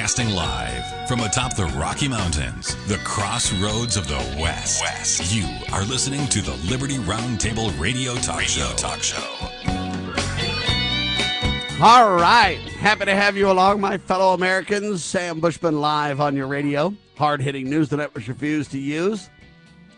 Broadcasting live from atop the Rocky Mountains, the crossroads of the West. You are listening to the Liberty RoundTable Radio Talk Show. All right. Happy to have you along, my fellow Americans. Sam Bushman live on your radio. Hard-hitting news the networks refuse to use.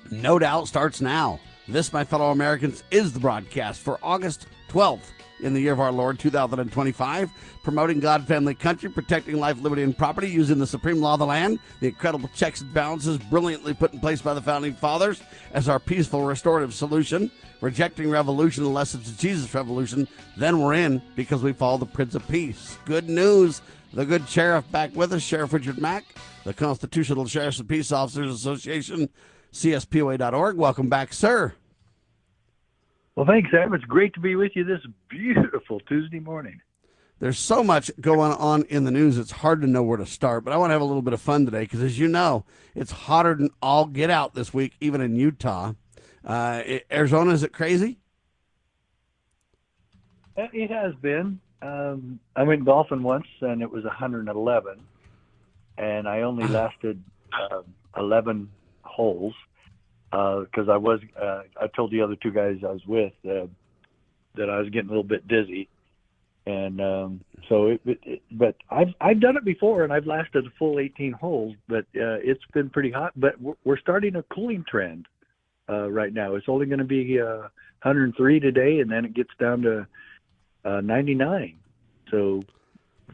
No doubt starts now. This, my fellow Americans, is the broadcast for August 12th in the year of our Lord, 2025, promoting God, family, country, protecting life, liberty, and property, using the supreme law of the land, the incredible checks and balances brilliantly put in place by the Founding Fathers as our peaceful restorative solution, rejecting revolution unless it's a Jesus revolution, then we're in because we follow the Prince of Peace. Good news, the good sheriff back with us, Sheriff Richard Mack, the Constitutional Sheriffs and Peace Officers Association, CSPOA.org. Welcome back, sir. Well, thanks, Sam. It's great to be with you this beautiful Tuesday morning. There's so much going on in the news, it's hard to know where to start, but I want to have a little bit of fun today because, as you know, it's hotter than all get out this week, even in Utah. Arizona, is it crazy? It has been. I went golfing once, and it was 111, and I only lasted 11 holes. Because I told the other two guys I was with that I was getting a little bit dizzy, and but I've done it before, and I've lasted a full 18 holes. But it's been pretty hot. But we're starting a cooling trend right now. It's only going to be 103 today, and then it gets down to 99. So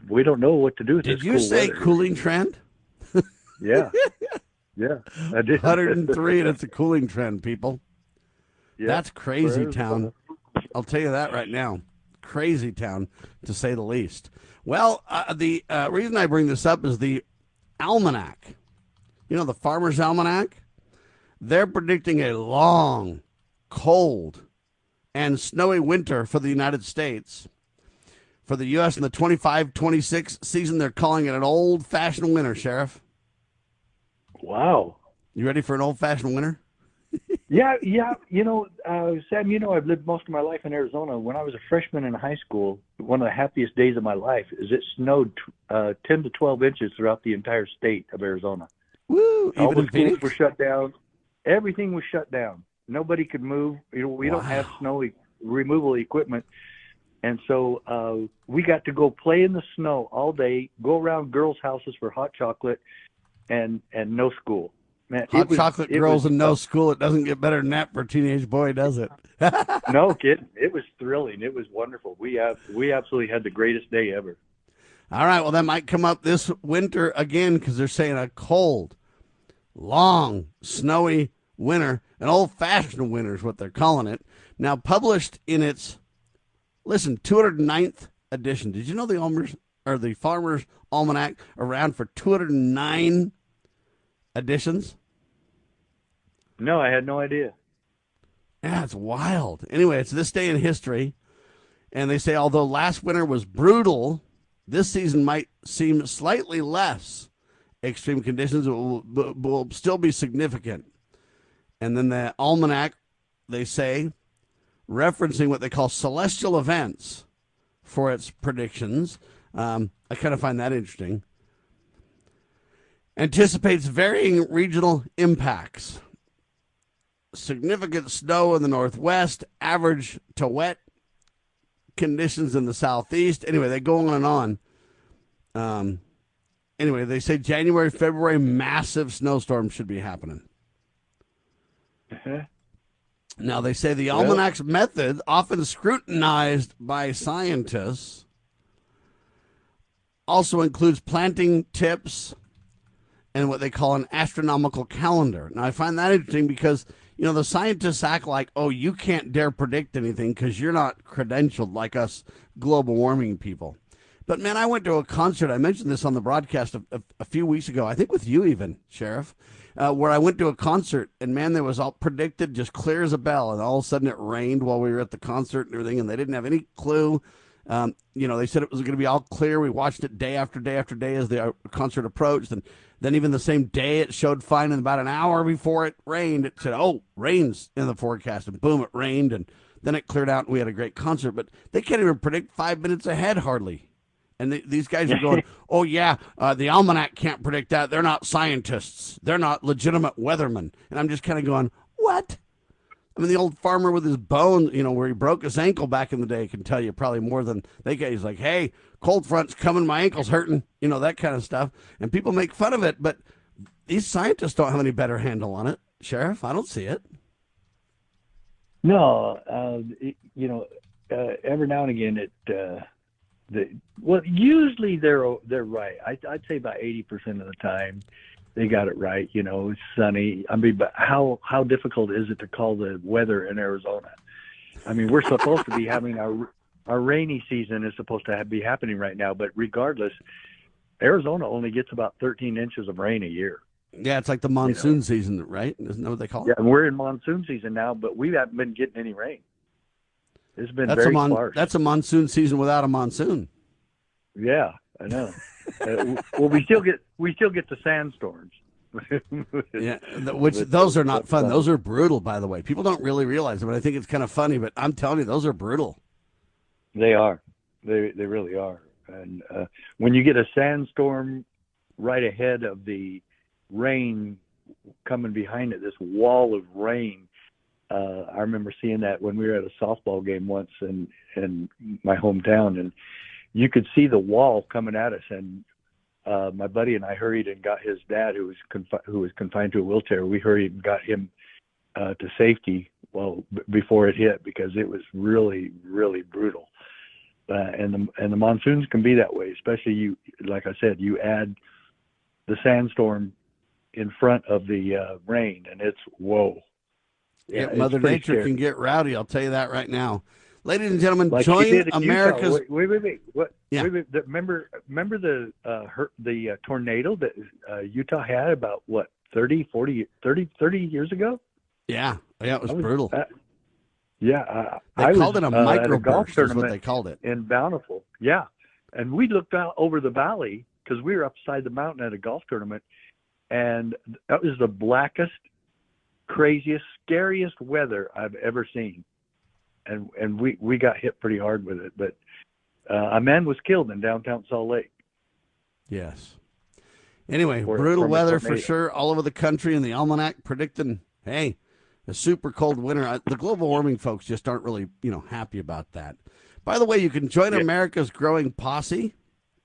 we don't know what to do with this. Did you say weather. Cooling trend? Yeah. Yeah, I did. 103, and it's a cooling trend, people. Yeah. That's crazy town. I'll tell you that right now. Crazy town, to say the least. Well, the reason I bring this up is the Almanac. You know, the Farmers Almanac? They're predicting a long, cold, and snowy winter for the United States. For the U.S. in the 25-26 season, they're calling it an old-fashioned winter, Sheriff. Wow. You ready for an old-fashioned winter? Yeah. You know, Sam, I've lived most of my life in Arizona. When I was a freshman in high school, one of the happiest days of my life is it snowed 10 to 12 inches throughout the entire state of Arizona. Woo! All Even the schools were shut down. Everything was shut down. Nobody could move. We don't have snow removal equipment. And so we got to go play in the snow all day, go around girls' houses for hot chocolate, and no school. Man, Hot chocolate girls and no school. It doesn't get better than that for a teenage boy, does it? No kidding. It was thrilling. It was wonderful. We absolutely had the greatest day ever. All right. Well, that might come up this winter again because they're saying a cold, long, snowy winter. An old-fashioned winter is what they're calling it. Now, published in its, 209th edition. Did you know the Farmers Almanac around for 209 editions? No, I had no idea. Yeah, it's wild. Anyway, it's this day in history, and they say although last winter was brutal, this season might seem slightly less extreme conditions. It will still be significant. And then the Almanac, they say, referencing what they call celestial events for its predictions. I kind of find that interesting. Anticipates varying regional impacts. Significant snow in the northwest, average to wet conditions in the southeast. Anyway, they go on and on. Anyway, they say January, February, massive snowstorms should be happening. Uh-huh. Now, they say the Almanac's method, often scrutinized by scientists, also includes planting tips and what they call an astronomical calendar. Now, I find that interesting because, the scientists act like, oh, you can't dare predict anything because you're not credentialed like us global warming people. But, man, I went to a concert. I mentioned this on the broadcast a few weeks ago, I think with you even, Sheriff, where I went to a concert, and, man, there was all predicted just clear as a bell, and all of a sudden it rained while we were at the concert and everything, and they didn't have any clue. They said it was going to be all clear. We watched it day after day after day as the concert approached, and then even the same day it showed fine, and about an hour before it rained, it said, oh, rain's in the forecast, and boom, it rained, and then it cleared out, and we had a great concert. But they can't even predict 5 minutes ahead hardly And these guys are going, oh, yeah, the Almanac can't predict that. They're not scientists. They're not legitimate weathermen. And I'm just kind of going, what? I mean, the old farmer with his bone, where he broke his ankle back in the day can tell you probably more than they get. He's like, hey, cold front's coming, my ankle's hurting, that kind of stuff. And people make fun of it, but these scientists don't have any better handle on it, Sheriff. I don't see it. No, every now and again usually they're right. I'd say about 80% of the time they got it right. It's sunny. I mean, but how difficult is it to call the weather in Arizona? I mean, we're supposed to be having our rainy season is supposed to be happening right now, but regardless, Arizona only gets about 13 inches of rain a year. Yeah, it's like the monsoon season, right? Isn't that what they call it? Yeah, and we're in monsoon season now, but we haven't been getting any rain. It's been very sparse. That's a monsoon season without a monsoon. Yeah, I know. Well, we still get the sandstorms. Yeah, those are not fun. Those are brutal, by the way. People don't really realize it, but I think it's kind of funny. But I'm telling you, those are brutal. They are. They really are. And when you get a sandstorm right ahead of the rain coming behind it, this wall of rain. I remember seeing that when we were at a softball game once in my hometown, and you could see the wall coming at us. And my buddy and I hurried and got his dad, who was confined to a wheelchair. We hurried and got him to safety before it hit, because it was really, really brutal. And the monsoons can be that way, especially like I said, you add the sandstorm in front of the rain, and it's whoa. Yeah, Mother Nature scary. Can get rowdy. I'll tell you that right now. Ladies and gentlemen, join America's. Wait. What? Yeah. Wait. Remember the tornado that Utah had about 30 years ago? Yeah, it was brutal. They called it a microburst. Is what they called it in Bountiful. Yeah, and we looked out over the valley because we were upside the mountain at a golf tournament, and that was the blackest, craziest, scariest weather I've ever seen. And we got hit pretty hard with it, but a man was killed in downtown Salt Lake. Yes. Anyway, brutal weather for sure all over the country, and the Almanac predicting, hey, a super cold winter. The global warming folks just aren't really, happy about that. By the way, you can join America's growing posse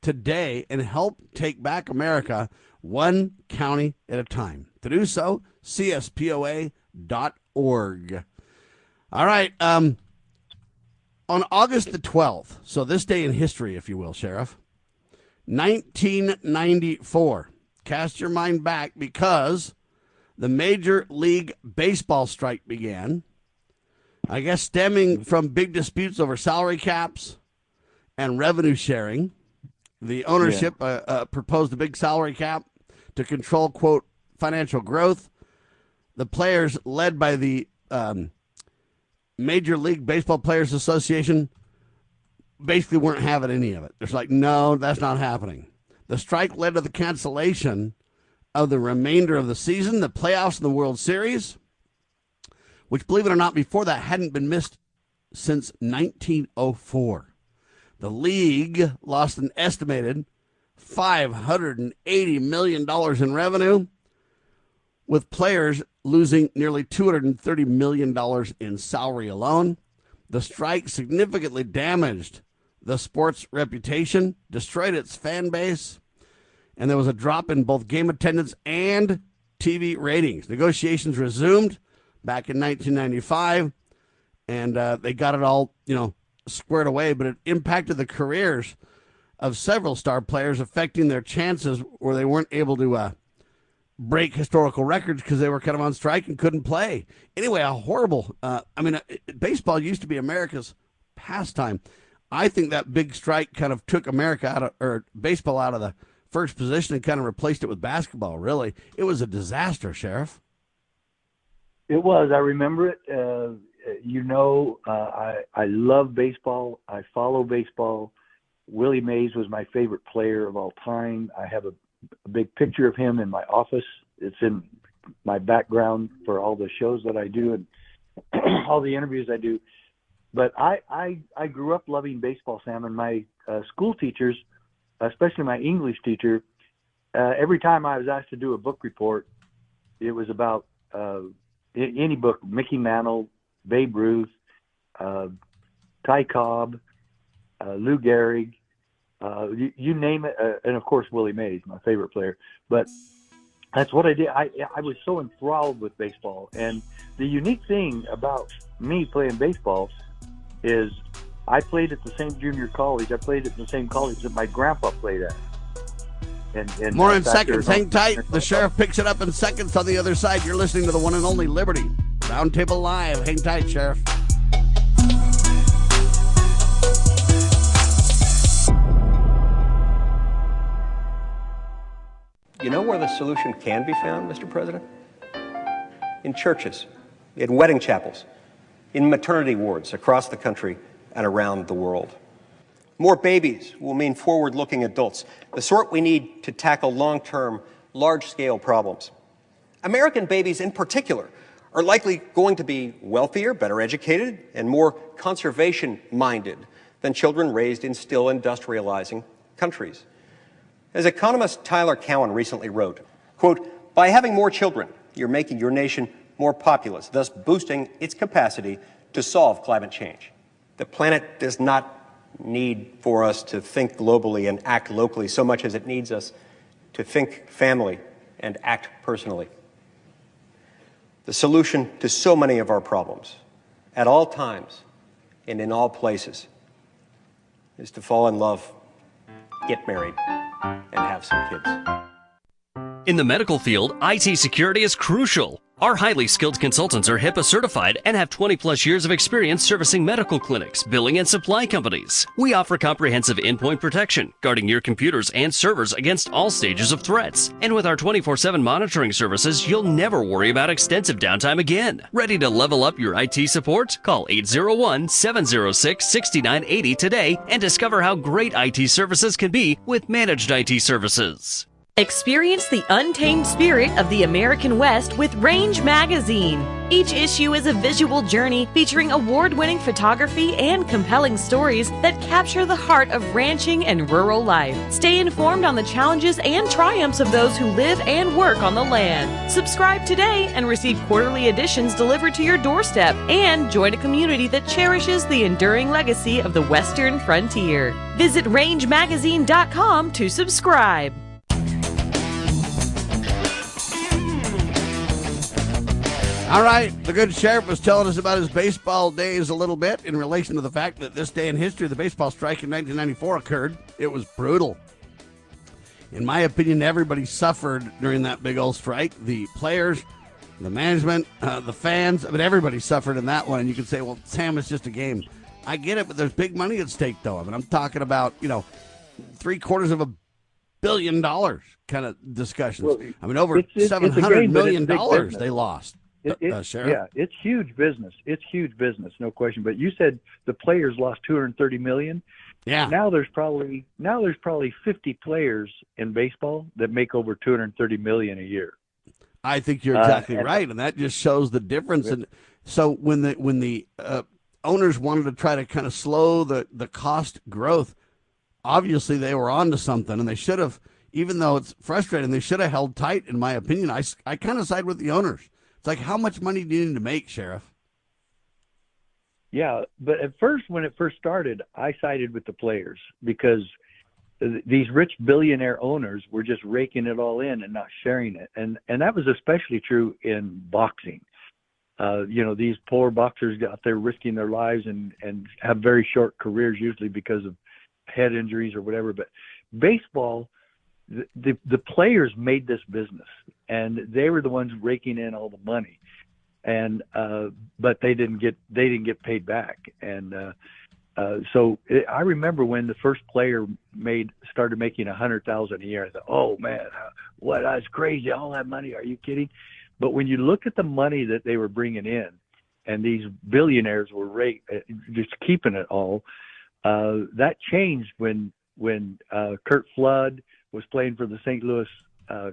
today and help take back America one county at a time. To do so, CSPOA.org. All right. On August the 12th, so this day in history, if you will, Sheriff, 1994. Cast your mind back, because the Major League Baseball strike began, I guess stemming from big disputes over salary caps and revenue sharing. The ownership proposed a big salary cap to control, quote, financial growth. The players, led by the Major League Baseball Players Association, basically weren't having any of it. It's like, no, that's not happening. The strike led to the cancellation of the remainder of the season, the playoffs, and the World Series, which, believe it or not, before that hadn't been missed since 1904. The league lost an estimated $580 million in revenue, with players losing nearly $230 million in salary alone. The strike significantly damaged the sport's reputation, destroyed its fan base, and there was a drop in both game attendance and TV ratings. Negotiations resumed back in 1995, and they got it all, squared away, but it impacted the careers of several star players, affecting their chances where they weren't able to break historical records because they were kind of on strike and couldn't play. Anyway, a horrible, baseball used to be America's pastime. I think that big strike kind of took baseball out of the first position and kind of replaced it with basketball, really. It was a disaster, Sheriff. It was. I remember it. I love baseball. I follow baseball. Willie Mays was my favorite player of all time. I have a big picture of him in my office. It's in my background for all the shows that I do and all the interviews I do. But I grew up loving baseball, Sam, and my school teachers especially my English teacher, every time I was asked to do a book report, it was about any book, Mickey Mantle, Babe Ruth, Ty Cobb, Lou Gehrig, you name it, and of course Willie Mays, my favorite player. But that's what I did. I was so enthralled with baseball, and the unique thing about me playing baseball is I played at the same junior college. I played at the same college that my grandpa played at. And more in seconds. Hang tight. The Sheriff picks it up in seconds on the other side. You're listening to the one and only Liberty Roundtable Live. Hang tight, Sheriff. You know where the solution can be found, Mr. President? In churches, in wedding chapels, in maternity wards across the country and around the world. More babies will mean forward-looking adults, the sort we need to tackle long-term, large-scale problems. American babies in particular are likely going to be wealthier, better educated, and more conservation-minded than children raised in still industrializing countries. As economist Tyler Cowen recently wrote, quote, "By having more children, you're making your nation more populous, thus boosting its capacity to solve climate change. The planet does not need for us to think globally and act locally so much as it needs us to think family and act personally. The solution to so many of our problems, at all times and in all places, is to fall in love, get married, and have some kids." In the medical field, IT security is crucial. Our highly skilled consultants are HIPAA certified and have 20-plus years of experience servicing medical clinics, billing, and supply companies. We offer comprehensive endpoint protection, guarding your computers and servers against all stages of threats. And with our 24/7 monitoring services, you'll never worry about extensive downtime again. Ready to level up your IT support? Call 801-706-6980 today and discover how great IT services can be with managed IT services. Experience the untamed spirit of the American West with Range Magazine. Each issue is a visual journey featuring award-winning photography and compelling stories that capture the heart of ranching and rural life. Stay informed on the challenges and triumphs of those who live and work on the land. Subscribe today and receive quarterly editions delivered to your doorstep, and join a community that cherishes the enduring legacy of the Western frontier. Visit rangemagazine.com to subscribe. All right, the good sheriff was telling us about his baseball days a little bit in relation to the fact that this day in history, the baseball strike in 1994 occurred. It was brutal. In my opinion, everybody suffered during that big old strike. The players, the management, the fans, but everybody suffered in that one. And you can say, well, Sam, it's just a game. I get it, but there's big money at stake, though. I mean, I'm talking about, $750 million kind of discussions. Well, I mean, over $700 million they lost. Sheriff? Yeah, it's huge business. It's huge business, no question. But you said the players lost $230 million. Yeah. Now there's probably 50 players in baseball that make over $230 million a year. I think you're exactly right, and that just shows the difference. And so when the owners wanted to try to kind of slow the cost growth, obviously they were onto something, and they should have. Even though it's frustrating, they should have held tight. In my opinion, I kind of side with the owners. It's like, how much money do you need to make, Sheriff? Yeah, but at first, when it first started, I sided with the players because these rich billionaire owners were just raking it all in and not sharing it. And that was especially true in boxing. These poor boxers out there risking their lives and have very short careers, usually because of head injuries or whatever. But baseball, the players made this business, and they were the ones raking in all the money, and but they didn't get paid back. And I remember when the first player started making $100,000 a year. I thought, oh man, what? That's crazy! All that money? Are you kidding? But when you look at the money that they were bringing in, and these billionaires were just keeping it all, that changed when Curt Flood was playing for the St. Louis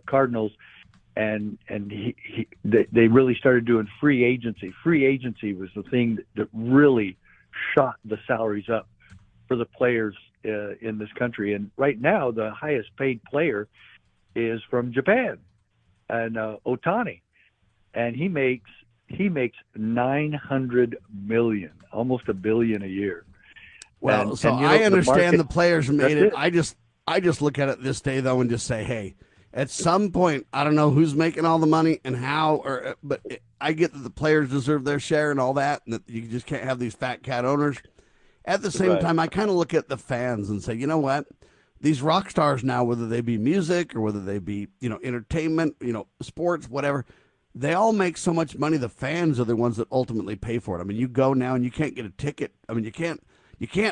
Cardinals, and they really started doing free agency. Free agency was the thing that really shot the salaries up for the players in this country. And right now, the highest paid player is from Japan, and Otani, and he makes 900 million, almost $1 billion a year. Well, and, so and, I understand the players made it. That's I just look at it this day though and just say, hey, at some point, I don't know who's making all the money and how, but I get that the players deserve their share and all that, and that you just can't have these fat cat owners. At the same time, I kind of look at the fans and say, you know what? These rock stars now, whether they be music or whether they be, entertainment, sports, whatever, they all make so much money. The fans are the ones that ultimately pay for it. I mean, you go now and you can't get a ticket. I mean, you can't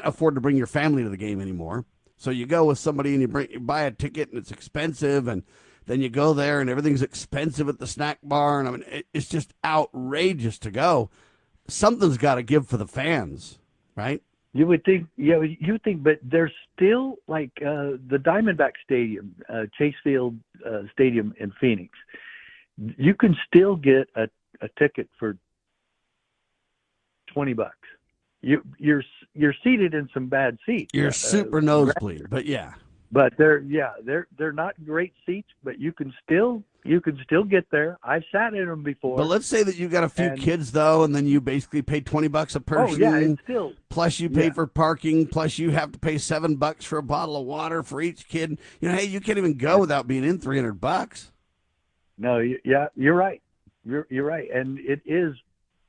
afford to bring your family to the game anymore. So you go with somebody and you buy a ticket and it's expensive, and then you go there and everything's expensive at the snack bar. And I mean, it's just outrageous to go. Something's got to give for the fans, right? You would think, but there's still like the Diamondback Stadium, Chase Field Stadium in Phoenix. You can still get a ticket for $20. You're seated in some bad seats. You're super nosebleed, but yeah. But they're not great seats, but you can still get there. I've sat in them before. But let's say that you got a few kids though, and then you basically pay $20 a person. Oh yeah, it's still. Plus you pay for parking. Plus you have to pay $7 for a bottle of water for each kid. Hey, you can't even go without being in $300. No, you're right. You're right, and it is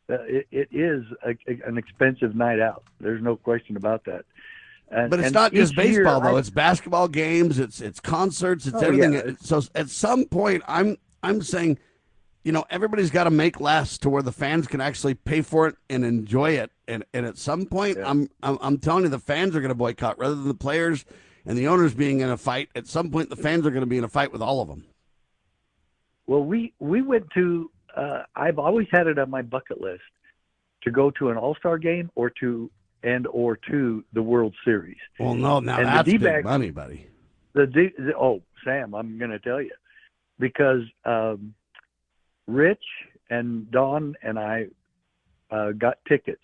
an expensive night out. There's no question about that. But it's not just baseball though. It's basketball games. It's concerts. It's everything. Yeah. So at some point, I'm saying, everybody's got to make less to where the fans can actually pay for it and enjoy it. And at some point, I'm telling you, the fans are going to boycott rather than the players and the owners being in a fight. At some point, the fans are going to be in a fight with all of them. Well, we went to. I've always had it on my bucket list to go to an All-Star game or to the World Series. Well, no, now and that's big money, buddy. Sam, I'm going to tell you, because Rich and Dawn and I got tickets,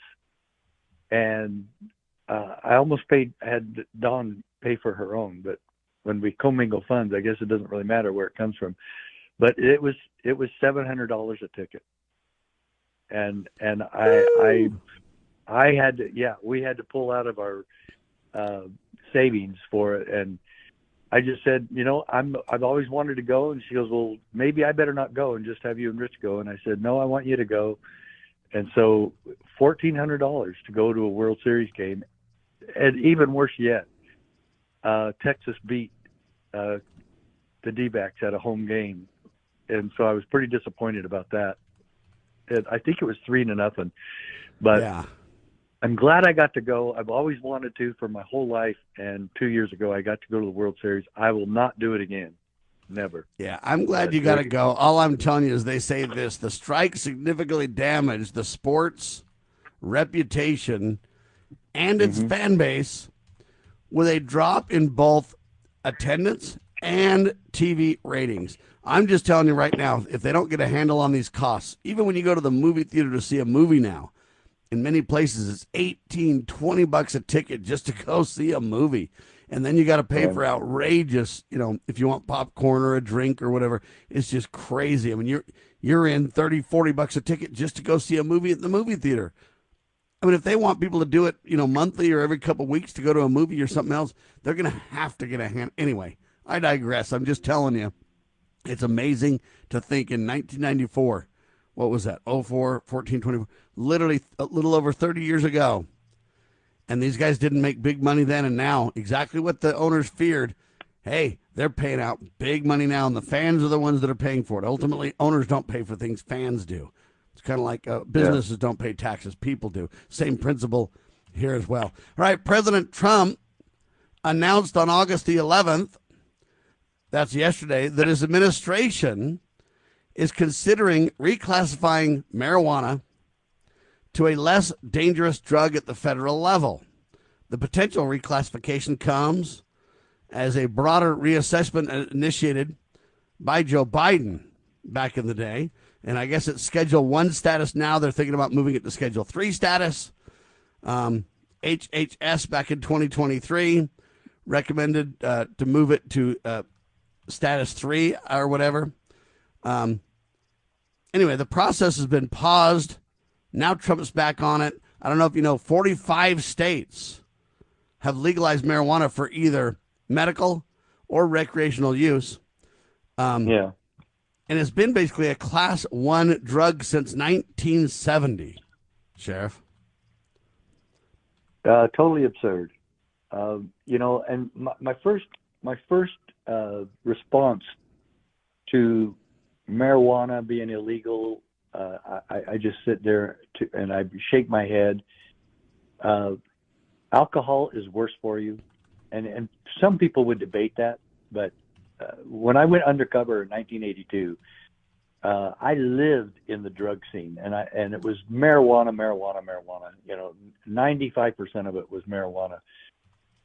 and I almost had Dawn pay for her own, but when we commingle funds, I guess it doesn't really matter where it comes from. But it was $700 a ticket, and I had to, we had to pull out of our savings for it, and I just said, I've always wanted to go, and she goes, well, maybe I better not go and just have you and Rich go, and I said, no, I want you to go, and so $1,400 to go to a World Series game, and even worse yet, Texas beat the D-backs at a home game, and so I was pretty disappointed about that. And I think it was 3-0, but. Yeah. I'm glad I got to go. I've always wanted to for my whole life, and 2 years ago I got to go to the World Series. I will not do it again. Never. Yeah, I'm glad you got to go. All I'm telling you is they say this: the strike significantly damaged the sport's reputation and its fan base with a drop in both attendance and TV ratings. I'm just telling you right now, if they don't get a handle on these costs, even when you go to the movie theater to see a movie now, in many places, it's $18, $20 a ticket just to go see a movie. And then you got to pay for outrageous, if you want popcorn or a drink or whatever. It's just crazy. I mean, you're in $30, $40 a ticket just to go see a movie at the movie theater. I mean, if they want people to do it, monthly or every couple of weeks to go to a movie or something else, they're going to have to get a hand. Anyway, I digress. I'm just telling you, it's amazing to think in 1994, what was that? 04, 14, 24, literally a little over 30 years ago. And these guys didn't make big money then, and now exactly what the owners feared. Hey, they're paying out big money now, and the fans are the ones that are paying for it. Ultimately, owners don't pay for things, fans do. It's kind of like businesses don't pay taxes, people do. Same principle here as well. All right, President Trump announced on August the 11th, that's yesterday, that his administration is considering reclassifying marijuana to a less dangerous drug at the federal level. The potential reclassification comes as a broader reassessment initiated by Joe Biden back in the day. And I guess it's Schedule 1 status now. They're thinking about moving it to Schedule 3 status. HHS back in 2023. recommended to move it to status 3 or whatever. Anyway, the process has been paused. Now Trump's back on it. I don't know if you know, 45 states have legalized marijuana for either medical or recreational use. Yeah. And it's been basically a class 1 drug since 1970, Sheriff. Totally absurd. And my first response to marijuana being illegal, I just sit there and I shake my head. Alcohol is worse for you, and some people would debate that, but when I went undercover in 1982, I lived in the drug scene, and it was marijuana. 95% of it was marijuana,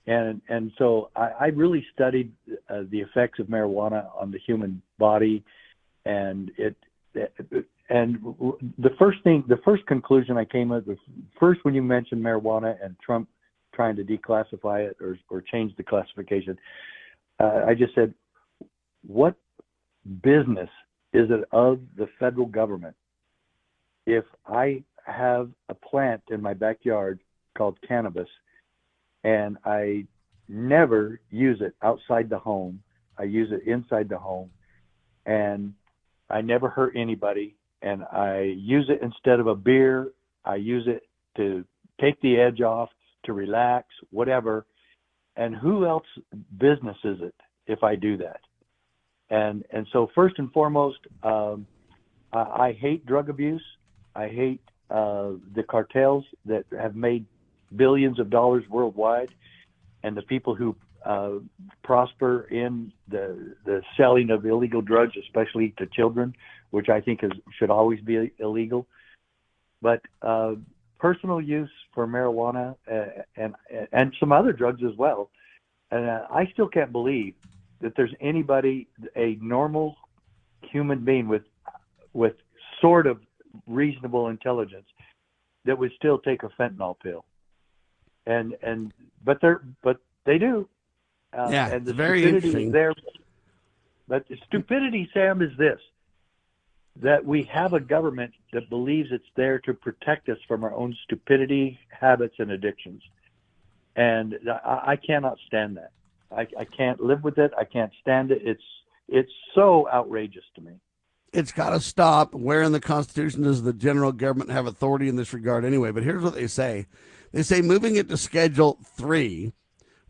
and so I really studied the effects of marijuana on the human body, and the first conclusion I came at, first when you mentioned marijuana and Trump trying to declassify it or change the classification, I just said, what business is it of the federal government if I have a plant in my backyard called cannabis and I never use it outside the home, I use it inside the home, and I never hurt anybody, and I use it instead of a beer, I use it to take the edge off, to relax, whatever, and who else business is it if I do that? And so first and foremost, I hate drug abuse. I hate the cartels that have made billions of dollars worldwide, and the people who prosper in the selling of illegal drugs, especially to children, which I think should always be illegal. But personal use for marijuana and some other drugs as well, and I still can't believe that there's anybody, a normal human being with sort of reasonable intelligence, that would still take a fentanyl pill. But they do. Yeah, and the very stupidity interesting. is there. But the stupidity, Sam, is this: that we have a government that believes it's there to protect us from our own stupidity, habits, and addictions. And I cannot stand that. I can't live with it. I can't stand it. It's so outrageous to me. It's got to stop. Where in the Constitution does the general government have authority in this regard anyway? But here's what they say. They say moving it to Schedule 3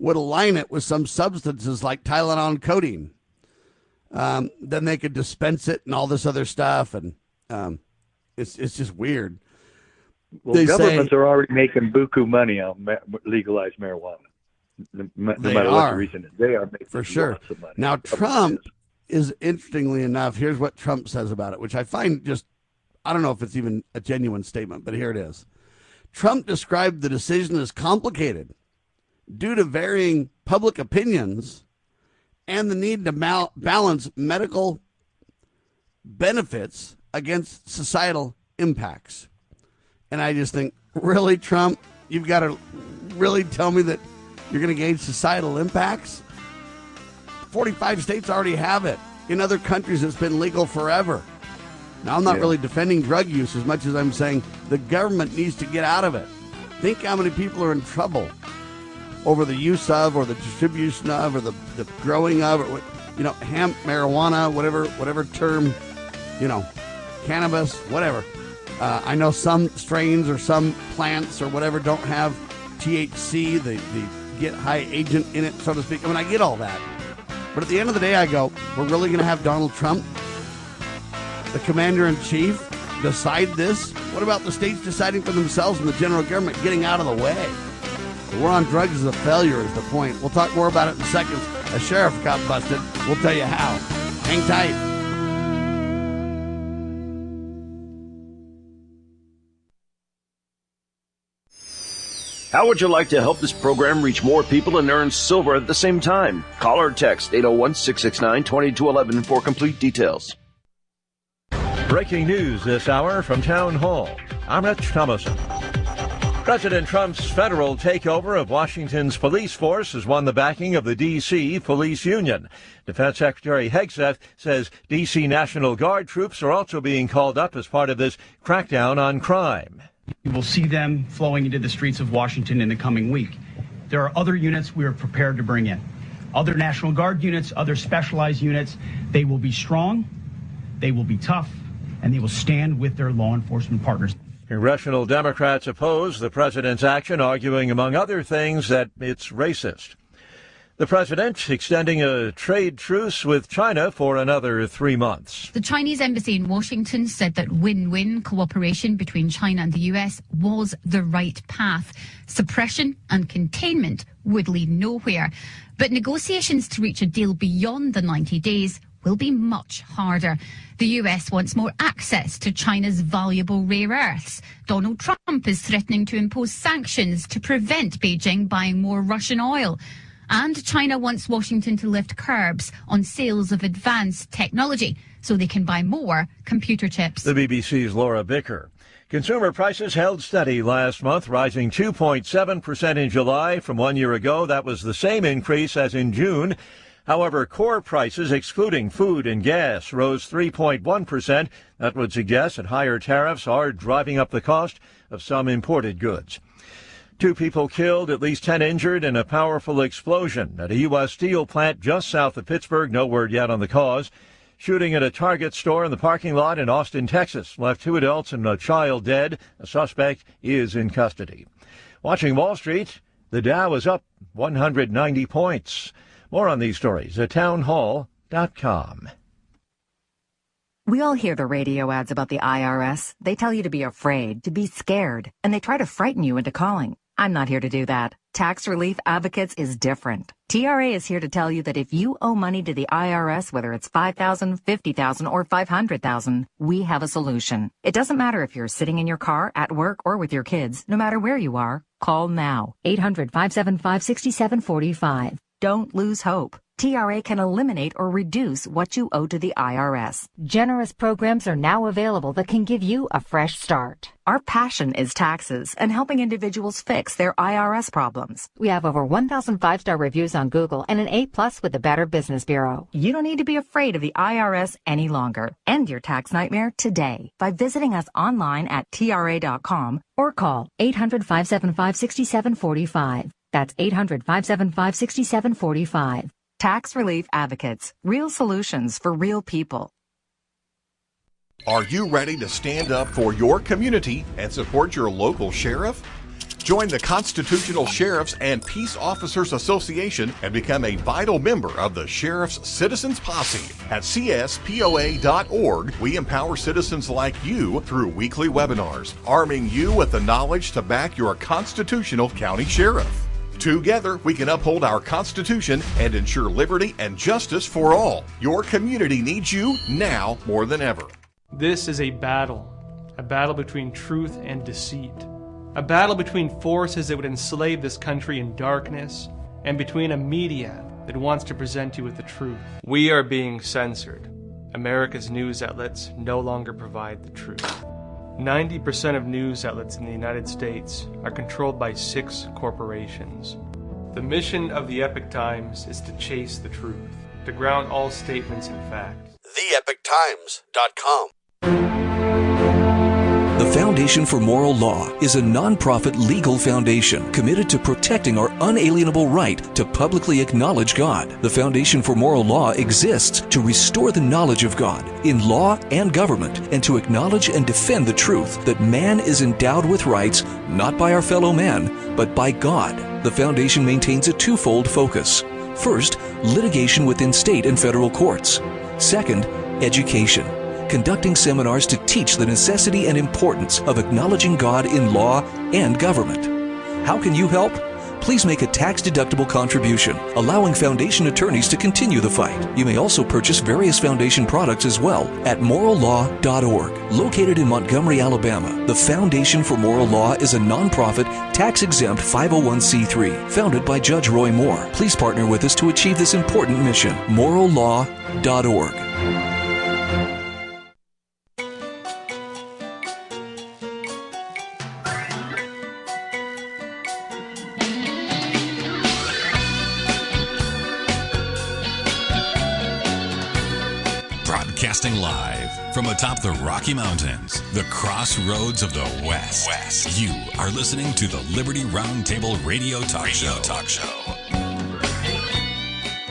would align it with some substances like Tylenol and codeine. Then they could dispense it and all this other stuff. And it's just weird. Well, governments are already making buku money on legalized marijuana. No matter what the reason is, they are making for sure. Lots of money. Now, Trump is, interestingly enough, here's what Trump says about it, which I find just, I don't know if it's even a genuine statement, but here it is. Trump described the decision as complicated due to varying public opinions and the need to balance medical benefits against societal impacts. And I just think, really, Trump, you've got to really tell me that you're going to gauge societal impacts? 45 states already have it. In other countries, it's been legal forever. Now, I'm not really defending drug use as much as I'm saying the government needs to get out of it. Think how many people are in trouble over the use of or the distribution of or the growing of, or, hemp, marijuana, whatever term, cannabis, whatever. I know some strains or some plants or whatever don't have THC, the get high agent in it, so to speak. I mean, I get all that. But at the end of the day, I go, we're really going to have Donald Trump, the commander-in-chief, decide this? What about the states deciding for themselves and the general government getting out of the way? The war on drugs is a failure is the point. We'll talk more about it in seconds. A sheriff got busted. We'll tell you how. Hang tight. How would you like to help this program reach more people and earn silver at the same time? Call or text 801-669-2211 for complete details. Breaking news this hour from Town Hall. I'm Rich Thomason. President Trump's federal takeover of Washington's police force has won the backing of the D.C. Police Union. Defense Secretary Hegseth says D.C. National Guard troops are also being called up as part of this crackdown on crime. You will see them flowing into the streets of Washington in the coming week. There are other units we are prepared to bring in. Other National Guard units, other specialized units. They will be strong, they will be tough, and they will stand with their law enforcement partners. Congressional Democrats oppose the president's action, arguing, among other things, that it's racist. The president extending a trade truce with China for another 3 months. The Chinese embassy in Washington said that win-win cooperation between China and the U.S. was the right path. Suppression and containment would lead nowhere. But negotiations to reach a deal beyond the 90 days will be much harder. The US wants more access to China's valuable rare earths. Donald Trump is threatening to impose sanctions to prevent Beijing buying more Russian oil. And China wants Washington to lift curbs on sales of advanced technology so they can buy more computer chips. The BBC's Laura Bicker. Consumer prices held steady last month, rising 2.7% in July from 1 year ago. That was the same increase as in June. However, core prices, excluding food and gas, rose 3.1%. That would suggest that higher tariffs are driving up the cost of some imported goods. 2 people killed, at least 10 injured in a powerful explosion at a U.S. steel plant just south of Pittsburgh. No word yet on the cause. Shooting at a Target store in the parking lot in Austin, Texas, left 2 adults and a child dead. A suspect is in custody. Watching Wall Street, the Dow is up 190 points. More on these stories at townhall.com. We all hear the radio ads about the IRS. They tell you to be afraid, to be scared, and they try to frighten you into calling. I'm not here to do that. Tax Relief Advocates is different. TRA is here to tell you that if you owe money to the IRS, whether it's $5,000, $50,000, or $500,000, we have a solution. It doesn't matter if you're sitting in your car, at work, or with your kids. No matter where you are, call now. 800-575-6745. Don't lose hope. TRA can eliminate or reduce what you owe to the IRS. Generous programs are now available that can give you a fresh start. Our passion is taxes and helping individuals fix their IRS problems. We have over 1,000 5-star reviews on Google and an A+ with the Better Business Bureau. You don't need to be afraid of the IRS any longer. End your tax nightmare today by visiting us online at TRA.com or call 800-575-6745. That's 800-575-6745. Tax Relief Advocates. Real solutions for real people. Are you ready to stand up for your community and support your local sheriff? Join the Constitutional Sheriffs and Peace Officers Association and become a vital member of the Sheriff's Citizens Posse. At CSPOA.org, we empower citizens like you through weekly webinars, arming you with the knowledge to back your constitutional county sheriff. Together, we can uphold our Constitution and ensure liberty and justice for all. Your community needs you now more than ever. This is a battle between truth and deceit, a battle between forces that would enslave this country in darkness, and between a media that wants to present you with the truth. We are being censored. America's news outlets no longer provide the truth. 90% of news outlets in the United States are controlled by 6 corporations. The mission of the Epoch Times is to chase the truth, to ground all statements in fact. TheEpochTimes.com. The Foundation for Moral Law is a nonprofit legal foundation committed to protecting our unalienable right to publicly acknowledge God. The Foundation for Moral Law exists to restore the knowledge of God in law and government and to acknowledge and defend the truth that man is endowed with rights not by our fellow man, but by God. The Foundation maintains a twofold focus. First, litigation within state and federal courts. Second, education. Conducting seminars to teach the necessity and importance of acknowledging God in law and government. How can you help? Please make a tax-deductible contribution, allowing Foundation attorneys to continue the fight. You may also purchase various Foundation products as well at morallaw.org. Located in Montgomery, Alabama, the Foundation for Moral Law is a nonprofit, tax-exempt 501c3 founded by Judge Roy Moore. Please partner with us to achieve this important mission. morallaw.org. Live from atop the Rocky Mountains, the crossroads of the West. You are listening to the Liberty RoundTable Radio Talk Show.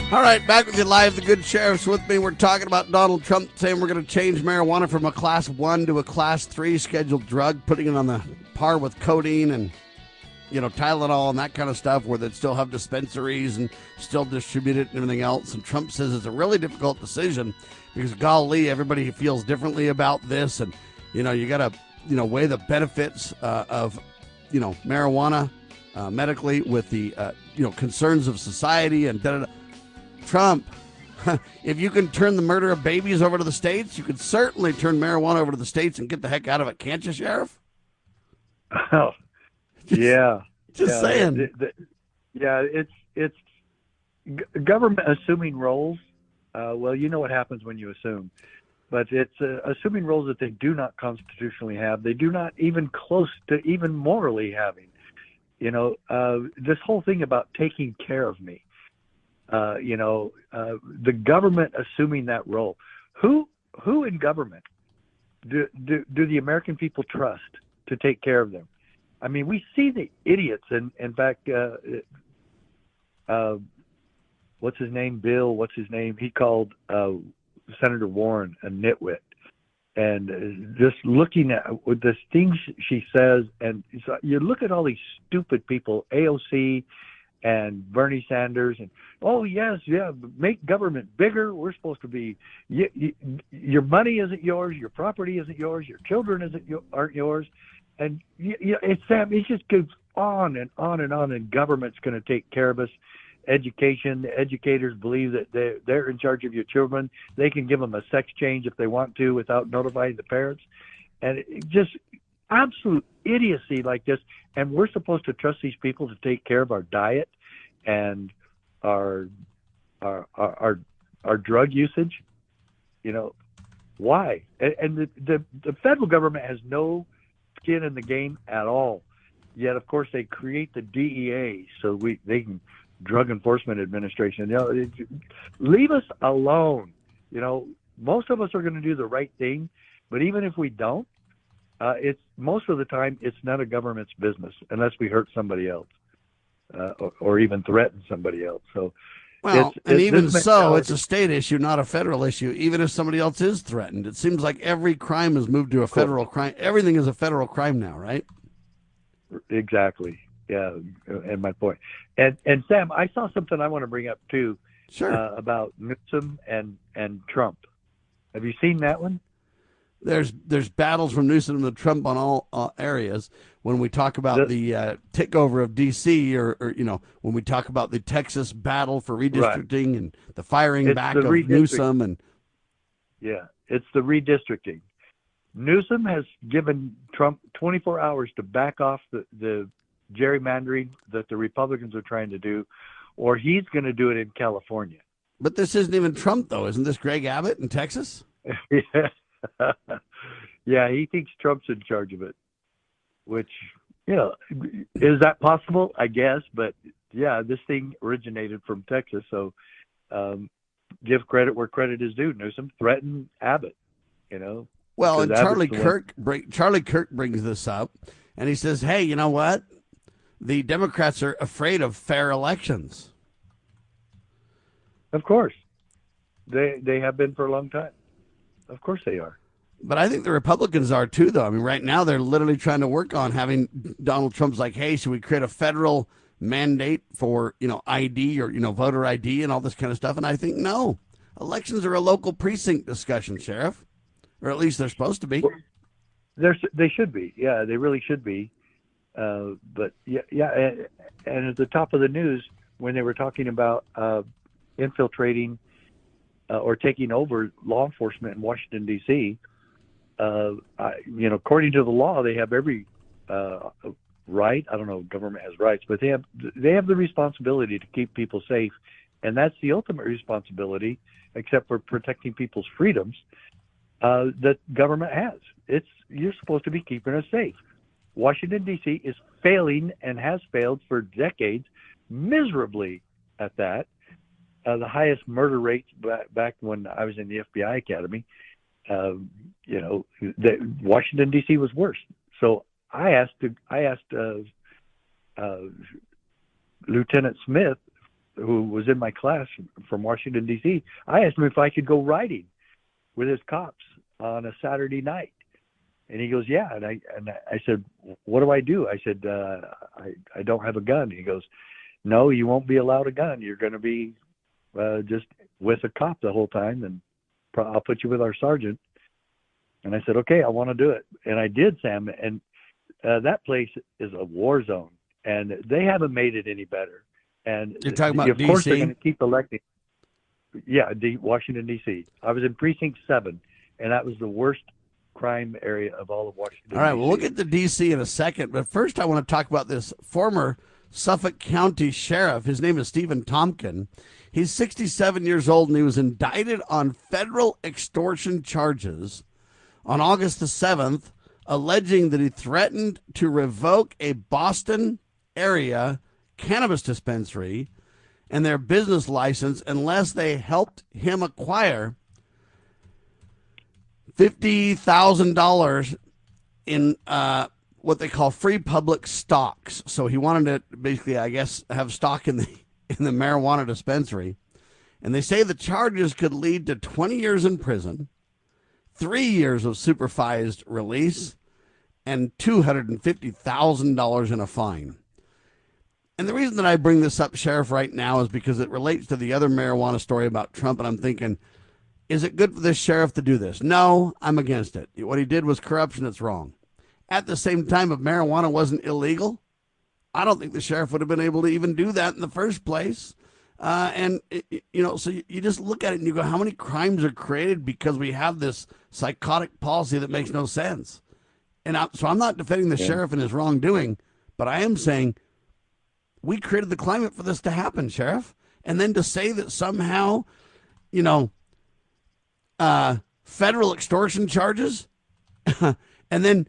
All right, back with you live. The good sheriff's with me. We're talking about Donald Trump saying we're going to change marijuana from a class 1 to a class 3 scheduled drug, putting it on the par with codeine and, Tylenol and that kind of stuff, where they'd still have dispensaries and still distribute it and everything else. And Trump says it's a really difficult decision because, golly, everybody feels differently about this. And, you got to, weigh the benefits of, marijuana medically with the, concerns of society and da-da-da. Trump, if you can turn the murder of babies over to the states, you could certainly turn marijuana over to the states and get the heck out of it, can't you, Sheriff? Oh, yeah. Just saying. It's government assuming roles. Well, you know what happens when you assume. But it's assuming roles that they do not constitutionally have. They do not even close to even morally having. This whole thing about taking care of me. The government assuming that role. Who in government do the American people trust to take care of them? I mean, we see the idiots, and in fact, what's his name? Bill. What's his name? He called Senator Warren a nitwit, and just looking at the things she says, and so you look at all these stupid people, AOC. And Bernie Sanders, and make government bigger. We're supposed to be. Your money isn't yours. Your property isn't yours. Your children aren't yours. And it just goes on and on and on. And government's going to take care of us. Education. The educators believe that they're in charge of your children. They can give them a sex change if they want to without notifying the parents. And it just absolute idiocy like this. And we're supposed to trust these people to take care of our diet and our drug usage. Why? And the federal government has no skin in the game at all. Yet, of course, they create the DEA so they can Drug Enforcement Administration. Leave us alone. Most of us are going to do the right thing, but even if we don't, it's most of the time it's none of government's business unless we hurt somebody else or even threaten somebody else. So, it's a state issue, not a federal issue. Even if somebody else is threatened, it seems like every crime has moved to a federal crime. Everything is a federal crime now, right? Exactly. Yeah, and my point. And Sam, I saw something I want to bring up too. Sure. About Newsom and Trump. Have you seen that one? There's battles from Newsom to Trump on all areas. When we talk about the takeover of D.C. or when we talk about the Texas battle for redistricting and the firing back of Newsom and it's the redistricting. Newsom has given Trump 24 hours to back off the gerrymandering that the Republicans are trying to do, or he's going to do it in California. But this isn't even Trump, though. Isn't this Greg Abbott in Texas? Yeah, he thinks Trump's in charge of it, which, is that possible? I guess. But, yeah, this thing originated from Texas. So give credit where credit is due. Newsom threatened Abbott, Well, and Charlie Kirk brings this up, and he says, hey, you know what? The Democrats are afraid of fair elections. Of course. They have been for a long time. Of course they are. But I think the Republicans are too, though. I mean, right now they're literally trying to work on having Donald Trump's like, hey, should we create a federal mandate for, ID or, voter ID and all this kind of stuff? And I think, no, elections are a local precinct discussion, Sheriff, or at least they're supposed to be. They should be. Yeah, they really should be. But yeah. And at the top of the news, when they were talking about infiltrating or taking over law enforcement in Washington, D.C., according to the law, they have every right. I don't know if government has rights, but they have the responsibility to keep people safe. And that's the ultimate responsibility, except for protecting people's freedoms, that government has. You're supposed to be keeping us safe. Washington, D.C. is failing and has failed for decades, miserably at that. The highest murder rates back when I was in the FBI Academy. Washington D.C. was worse. So I asked Lieutenant Smith, who was in my class from Washington D.C. I asked him if I could go riding with his cops on a Saturday night, and he goes, "Yeah." And I said, "What do I do?" I said, "I don't have a gun." He goes, "No, you won't be allowed a gun. You're going to be just with a cop the whole time, and I'll put you with our sergeant." And I said, "Okay, I want to do it." And I did, Sam. And that place is a war zone, and they haven't made it any better. And you're talking about of course, D.C.? they're going to keep electing. Yeah, Washington, D.C. I was in Precinct 7, and that was the worst crime area of all of Washington, All right, D.C. we'll get to D.C. in a second. But first, I want to talk about this former Suffolk County Sheriff. His name is Stephen Tompkin. He's 67 years old, and he was indicted on federal extortion charges on August the 7th, alleging that he threatened to revoke a Boston area cannabis dispensary and their business license unless they helped him acquire $50,000 in what they call free public stocks. So he wanted to basically, I guess, have stock in the marijuana dispensary. And they say the charges could lead to 20 years in prison, 3 years of supervised release, and $250,000 in a fine. And the reason that I bring this up, Sheriff, right now is because it relates to the other marijuana story about Trump, and I'm thinking, is it good for this sheriff to do this? No, I'm against it. What he did was corruption. It's wrong. At the same time, if marijuana wasn't illegal, I don't think the sheriff would have been able to even do that in the first place. So you just look at it and you go, how many crimes are created because we have this psychotic policy that makes no sense? And so I'm not defending the sheriff and his wrongdoing, but I am saying we created the climate for this to happen, Sheriff. And then to say that somehow, federal extortion charges and then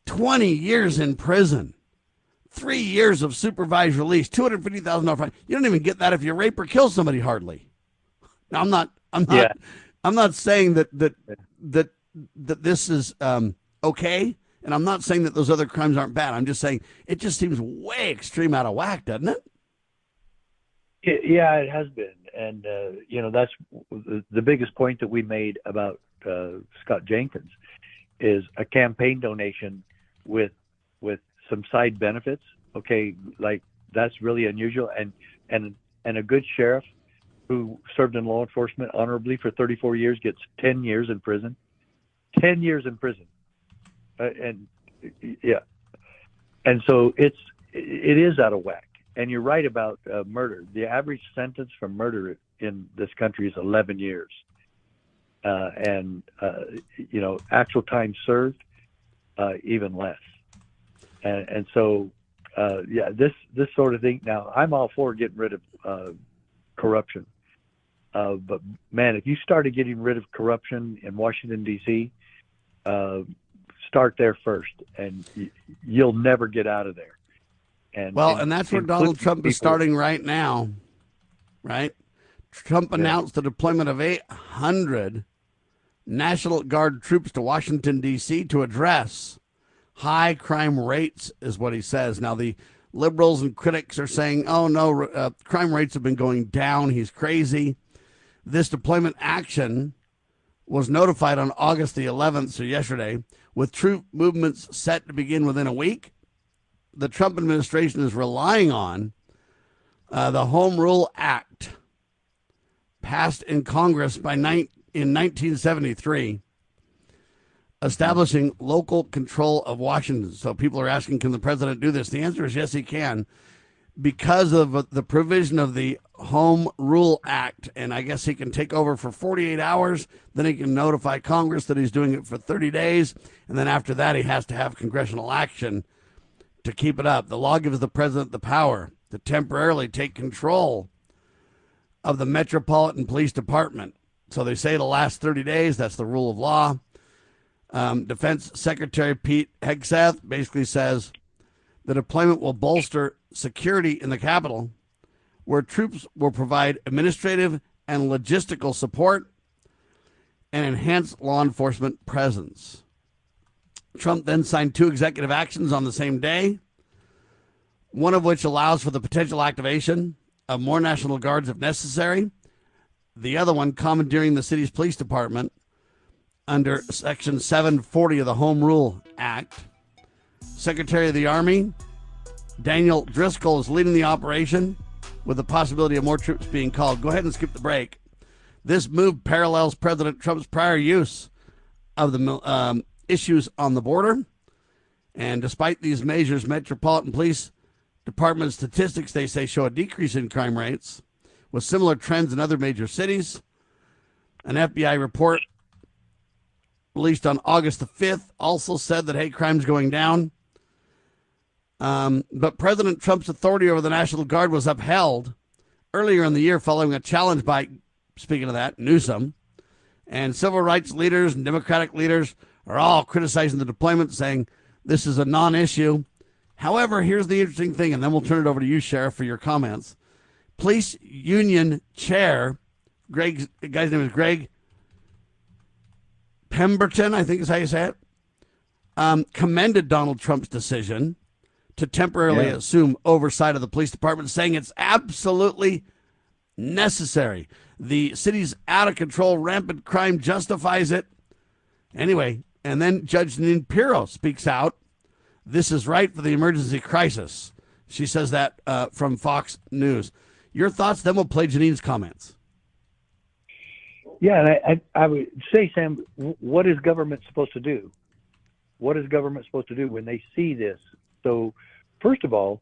20 years in prison, 3 years of supervised release, $250,000 fine. You don't even get that if you rape or kill somebody, hardly. Now, I'm not saying that this is okay. And I'm not saying that those other crimes aren't bad. I'm just saying it just seems way extreme out of whack, doesn't it? Yeah, it has been. And, that's the biggest point that we made about Scott Jenkins is a campaign donation with some side benefits. Okay, like that's really unusual. And a good sheriff who served in law enforcement honorably for 34 years gets 10 years in prison. 10 years in prison. And so it is out of whack. And you're right about murder. The average sentence for murder in this country is 11 years, actual time served even less. And so this sort of thing. Now I'm all for getting rid of corruption, but man, if you started getting rid of corruption in Washington D.C. Start there first, and you'll never get out of there. And that's where Donald Trump is starting right now, right? Trump announced the deployment of 800 National Guard troops to Washington, D.C. to address high crime rates, is what he says. Now, the liberals and critics are saying, oh, no, crime rates have been going down. He's crazy. This deployment action was notified on August the 11th, so yesterday, with troop movements set to begin within a week. The Trump administration is relying on the Home Rule Act, passed in Congress in 1973, establishing local control of Washington. So people are asking, can the president do this? The answer is yes, he can, because of the provision of the Home Rule Act. And I guess he can take over for 48 hours. Then he can notify Congress that he's doing it for 30 days. And then after that, he has to have congressional action to keep it up. The law gives the president the power to temporarily take control of the Metropolitan Police Department. So they say it'll last 30 days. That's the rule of law. Defense Secretary Pete Hegseth basically says the deployment will bolster security in the Capitol, where troops will provide administrative and logistical support. and enhance law enforcement presence. Trump then signed 2 executive actions on the same day, one of which allows for the potential activation of more National Guards if necessary. The other one, commandeering the city's police department under Section 740 of the Home Rule Act. Secretary of the Army Daniel Driscoll is leading the operation with the possibility of more troops being called. Go ahead and skip the break. This move parallels President Trump's prior use of the issues on the border. And despite these measures, Metropolitan Police Department statistics, they say, show a decrease in crime rates with similar trends in other major cities. An FBI report released on August the 5th also said that hate crime's going down. But President Trump's authority over the National Guard was upheld earlier in the year following a challenge by, speaking of that, Newsom. And civil rights leaders and Democratic leaders are all criticizing the deployment, saying this is a non-issue. However, here's the interesting thing, and then we'll turn it over to you, Sheriff, for your comments. Police Union Chair, the guy's name is Greg Pemberton, I think is how you say it, commended Donald Trump's decision to temporarily assume oversight of the police department, saying it's absolutely necessary. The city's out-of-control, rampant crime justifies it. Anyway, and then Judge Janine Pirro speaks out. This is right for the emergency crisis. She says that from Fox News. Your thoughts, then we'll play Janine's comments. Yeah, and I would say, Sam, what is government supposed to do? What is government supposed to do when they see this? So, first of all,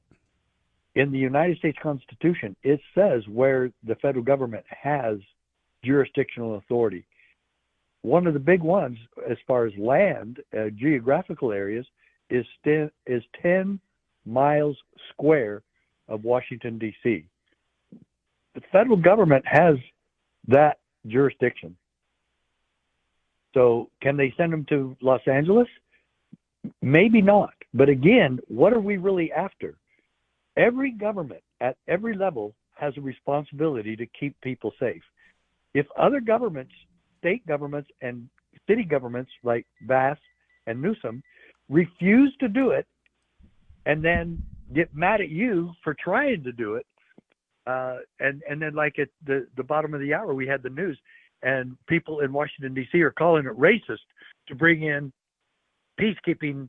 in the United States Constitution, it says where the federal government has jurisdictional authority. One of the big ones, as far as land, geographical areas, is 10 miles square of Washington, D.C. The federal government has that jurisdiction. So can they send them to Los Angeles? Maybe not. But again, what are we really after? Every government at every level has a responsibility to keep people safe. If other governments, state governments and city governments like Bass and Newsom refuse to do it and then get mad at you for trying to do it, and then like at the bottom of the hour, we had the news, and people in Washington, D.C. are calling it racist to bring in peacekeeping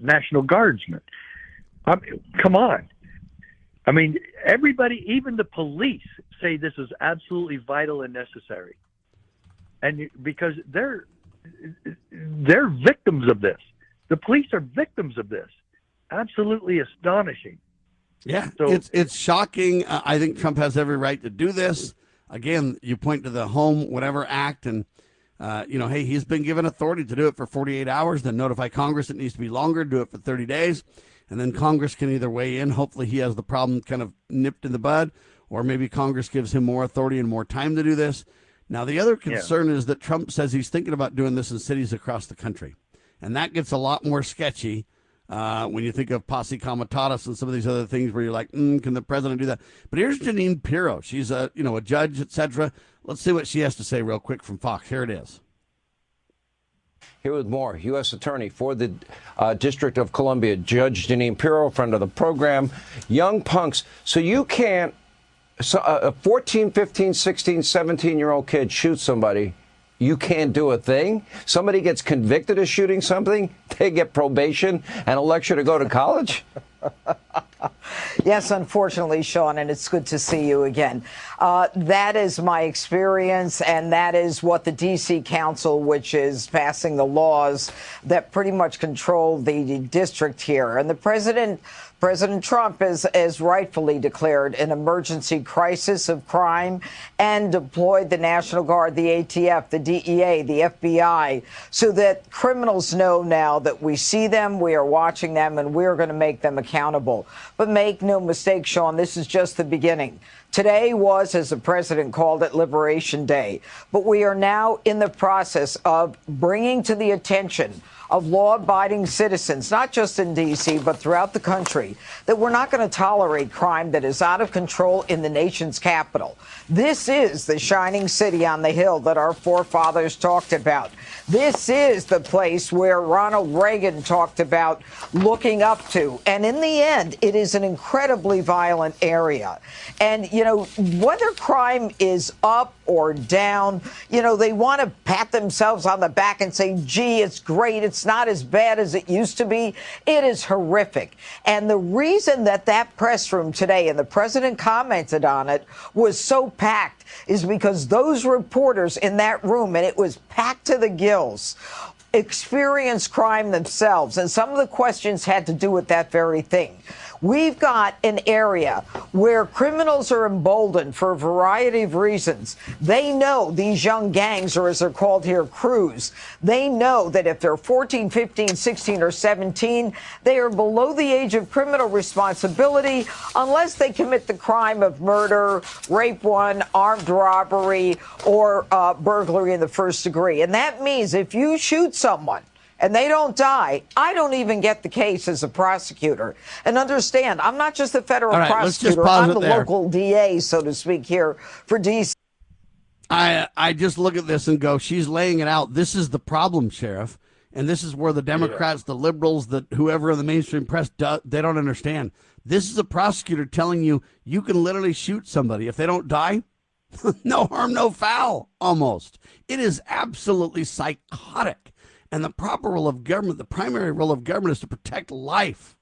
National Guardsmen. Come on. I mean, everybody, even the police, say this is absolutely vital and necessary. And because they're victims of this. The police are victims of this. Absolutely astonishing. Yeah, so, it's shocking. I think Trump has every right to do this. Again, you point to the Home Whatever Act, and hey, he's been given authority to do it for 48 hours, then notify Congress it needs to be longer, do it for 30 days, and then Congress can either weigh in. Hopefully he has the problem kind of nipped in the bud, or maybe Congress gives him more authority and more time to do this. Now, the other concern is that Trump says he's thinking about doing this in cities across the country, and that gets a lot more sketchy when you think of posse comitatus and some of these other things where you're like, can the president do that? But here's Janine Pirro. She's a judge, etc. Let's see what she has to say real quick from Fox. Here it is. Here with more, U.S. Attorney for the District of Columbia, Judge Janine Pirro, friend of the program. Young punks. So you can't, a 14, 15, 16, 17-year-old kid shoots somebody. You can't do a thing. Somebody gets convicted of shooting something, they get probation and a lecture to go to college. Yes, unfortunately, Sean, and it's good to see you again. That is my experience, and that is what the D.C. Council, which is passing the laws that pretty much control the district here. And the President Trump has rightfully declared an emergency crisis of crime and deployed the National Guard, the ATF, the DEA, the FBI, so that criminals know now that we see them, we are watching them, and we're going to make them accountable. But make no mistake, Sean, this is just the beginning. Today was, as the president called it, Liberation Day. But we are now in the process of bringing to the attention of law-abiding citizens, not just in D.C., but throughout the country, that we're not going to tolerate crime that is out of control in the nation's capital. This is the shining city on the hill that our forefathers talked about. This is the place where Ronald Reagan talked about looking up to. And in the end, it is an incredibly violent area. And, you know, whether crime is up or down, you know, they want to pat themselves on the back and say, gee, it's great. It's not as bad as it used to be. It is horrific. And the reason that that press room today, and the president commented on it, was so packed is because those reporters in that room, and it was packed to the gills, experienced crime themselves. And some of the questions had to do with that very thing. We've got an area where criminals are emboldened for a variety of reasons. They know these young gangs, or as they're called here, crews, they know that if they're 14, 15, 16, or 17, they are below the age of criminal responsibility unless they commit the crime of murder, rape one, armed robbery, or burglary in the first degree. And that means if you shoot someone and they don't die, I don't even get the case as a prosecutor. And understand, I'm not just the federal prosecutor, I'm the local DA, so to speak, here for D.C. I just look at this and go, she's laying it out. This is the problem, Sheriff. And this is where the Democrats, the liberals, whoever in the mainstream press, they don't understand. This is a prosecutor telling you, you can literally shoot somebody. If they don't die, no harm, no foul, almost. It is absolutely psychotic. And the proper role of government, the primary role of government, is to protect life,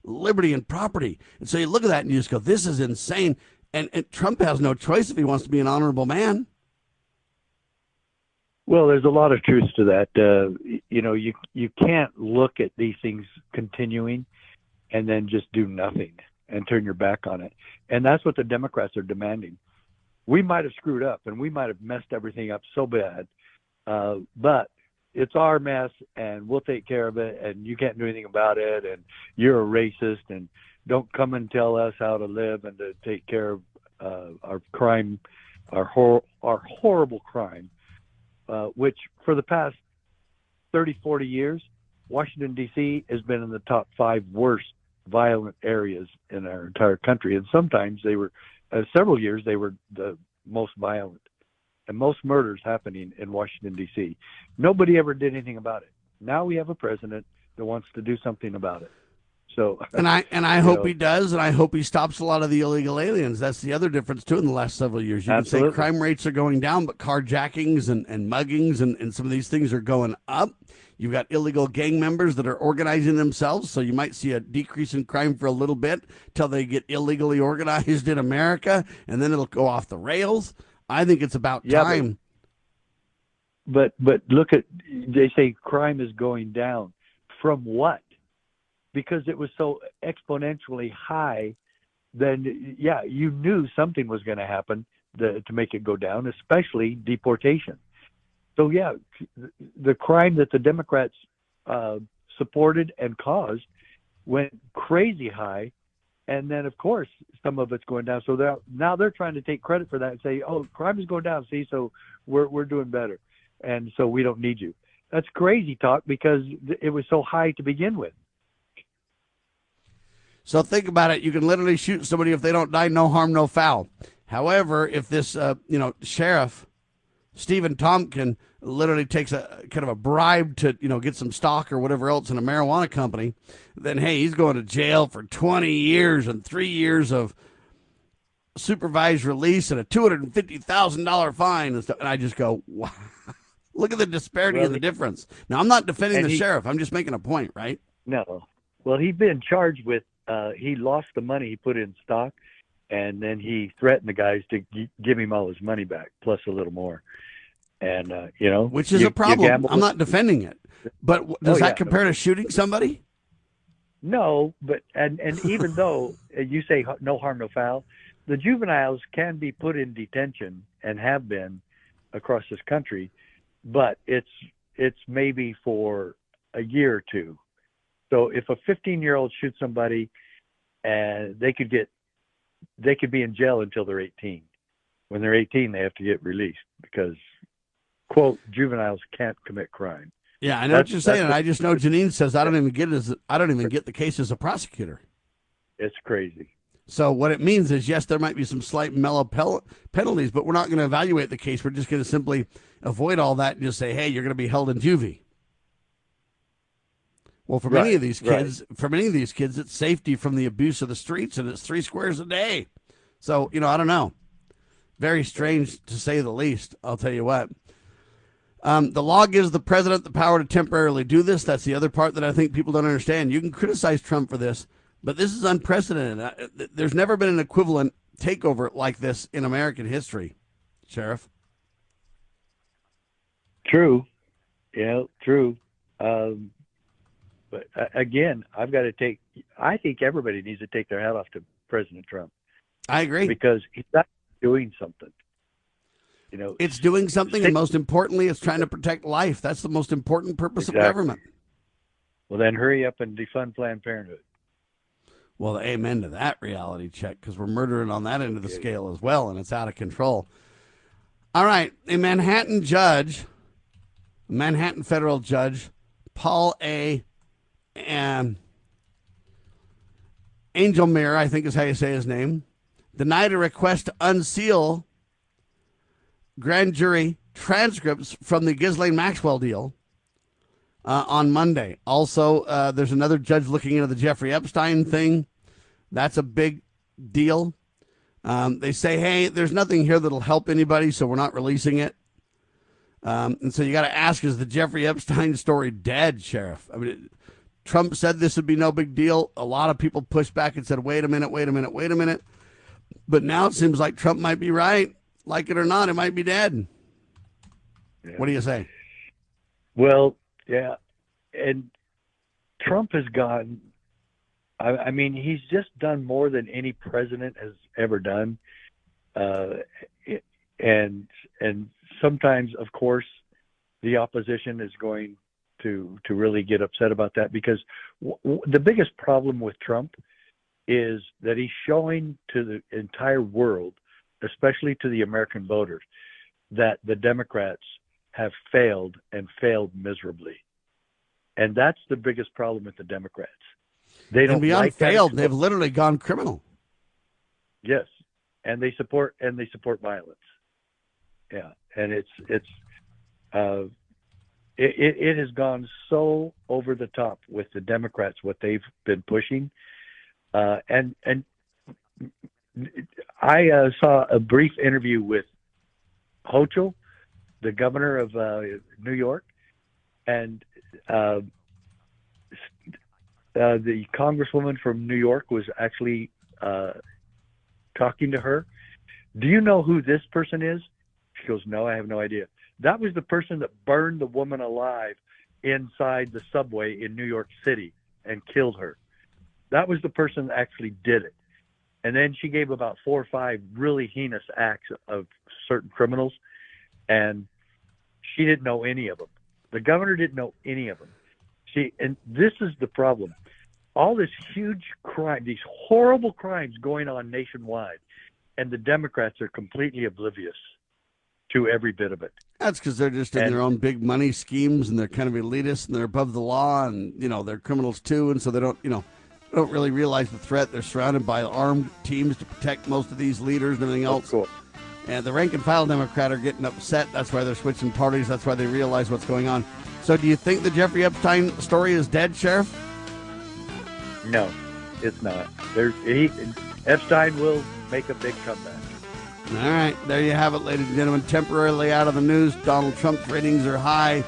liberty, and property. And so you look at that and you just go, this is insane. And Trump has no choice if he wants to be an honorable man. Well, there's a lot of truth to that. You know, you can't look at these things continuing and then just do nothing and turn your back on it. And that's what the Democrats are demanding. We might have screwed up and we might have messed everything up so bad, but it's our mess and we'll take care of it, and you can't do anything about it, and you're a racist, and don't come and tell us how to live and to take care of our crime, our horrible crime, which for the past 30, 40 years, Washington, D.C. has been in the top 5 worst violent areas in our entire country. And sometimes they were, several years, they were the most violent. And most murders happening in Washington, D.C. Nobody ever did anything about it. Now we have a president that wants to do something about it. So, and I hope he does, and I hope he stops a lot of the illegal aliens. That's the other difference, too, in the last several years. You Absolutely. can say crime rates are going down, but carjackings and muggings and some of these things are going up. You've got illegal gang members that are organizing themselves, so you might see a decrease in crime for a little bit till they get illegally organized in America, and then it'll go off the rails. I think it's about time. But look at, they say crime is going down. From what? Because it was so exponentially high, then, yeah, you knew something was going to happen to make it go down, especially deportation. So, yeah, the crime that the Democrats supported and caused went crazy high. And then, of course, some of it's going down. So now they're trying to take credit for that and say, oh, crime is going down, see, so we're doing better. And so we don't need you. That's crazy talk because it was so high to begin with. So think about it. You can literally shoot somebody if they don't die, no harm, no foul. However, if this, Sheriff Stephen Tompkin literally takes a kind of a bribe to, get some stock or whatever else in a marijuana company, then, hey, he's going to jail for 20 years and 3 years of supervised release and a $250,000 fine and stuff. And I just go, wow, look at the disparity and the difference. Now, I'm not defending the sheriff. I'm just making a point, right? No. Well, he's been charged with, he lost the money he put in stock, and then he threatened the guys to give him all his money back, plus a little more. And, which is a problem. I'm not defending it. But does that compare to shooting somebody? No, but and even though you say no harm, no foul, the juveniles can be put in detention and have been across this country, but it's maybe for a year or two. So if a 15-year-old shoots somebody, and they could get they could be in jail until they're 18. When they're 18, they have to get released because, quote, juveniles can't commit crime. Yeah, I know what you're saying, and I just know Janine says I don't even get the case as a prosecutor. It's crazy. So what it means is, yes, there might be some slight mellow penalties, but we're not going to evaluate the case. We're just going to simply avoid all that and just say, hey, you're going to be held in juvie. Well, for many of these kids, it's safety from the abuse of the streets, and it's 3 squares a day. So, I don't know. Very strange, to say the least. I'll tell you what. The law gives the president the power to temporarily do this. That's the other part that I think people don't understand. You can criticize Trump for this, but this is unprecedented. There's never been an equivalent takeover like this in American history, Sheriff. True. Yeah, true. But again, I think everybody needs to take their hat off to President Trump. I agree. Because he's not doing something. It's doing something, and most importantly, it's trying to protect life. That's the most important purpose of government. Well, then hurry up and defund Planned Parenthood. Well, amen to that reality check, because we're murdering on that end of the scale as well, and it's out of control. All right, a Manhattan federal judge, Paul A. Angelmire, I think is how you say his name, denied a request to unseal grand jury transcripts from the Ghislaine Maxwell deal on Monday. Also, there's another judge looking into the Jeffrey Epstein thing. That's a big deal. They say, hey, there's nothing here that'll help anybody, so we're not releasing it. And so you got to ask, is the Jeffrey Epstein story dead, Sheriff? I mean, Trump said this would be no big deal. A lot of people pushed back and said, wait a minute. But now it seems like Trump might be right. Like it or not, it might be dead. Yeah. What do you say? Well, yeah. And Trump has gone, I mean, he's just done more than any president has ever done. And sometimes, of course, the opposition is going to really get upset about that, because the biggest problem with Trump is that he's showing to the entire world, especially to the American voters, that the Democrats have failed and failed miserably. And that's the biggest problem with the Democrats. They don't, and beyond like failed, they've literally gone criminal. Yes, and they support violence. Yeah, and it has gone so over the top with the Democrats, what they've been pushing, and I saw a brief interview with Hochul, the governor of New York, and the congresswoman from New York was actually talking to her. Do you know who this person is? She goes, no, I have no idea. That was the person that burned the woman alive inside the subway in New York City and killed her. That was the person that actually did it. And then she gave about 4 or 5 really heinous acts of certain criminals, and she didn't know any of them. The governor didn't know any of them. And this is the problem. All this huge crime, these horrible crimes going on nationwide, and the Democrats are completely oblivious to every bit of it. That's because they're just in their own big money schemes, and they're kind of elitist, and they're above the law, and they're criminals too, and so they don't really realize the threat. They're surrounded by armed teams to protect most of these leaders and everything else. Cool. And the rank and file Democrat are getting upset. That's why they're switching parties. That's why they realize what's going on. So do you think the Jeffrey Epstein story is dead, Sheriff? No, it's not. Epstein will make a big comeback. All right, there you have it, ladies and gentlemen. Temporarily out of the news. Donald Trump's ratings are high.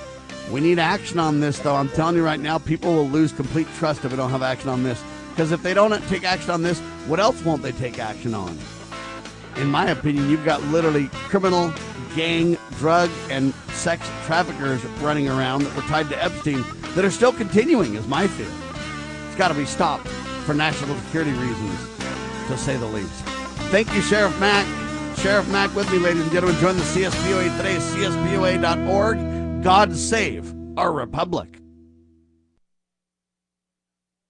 We need action on this, though. I'm telling you right now, people will lose complete trust if we don't have action on this. Because if they don't take action on this, what else won't they take action on? In my opinion, you've got literally criminal, gang, drug, and sex traffickers running around that were tied to Epstein that are still continuing, is my fear. It's got to be stopped for national security reasons, to say the least. Thank you, Sheriff Mack. Sheriff Mack with me, ladies and gentlemen. Join the CSPOA today, cspoa.org. God save our republic.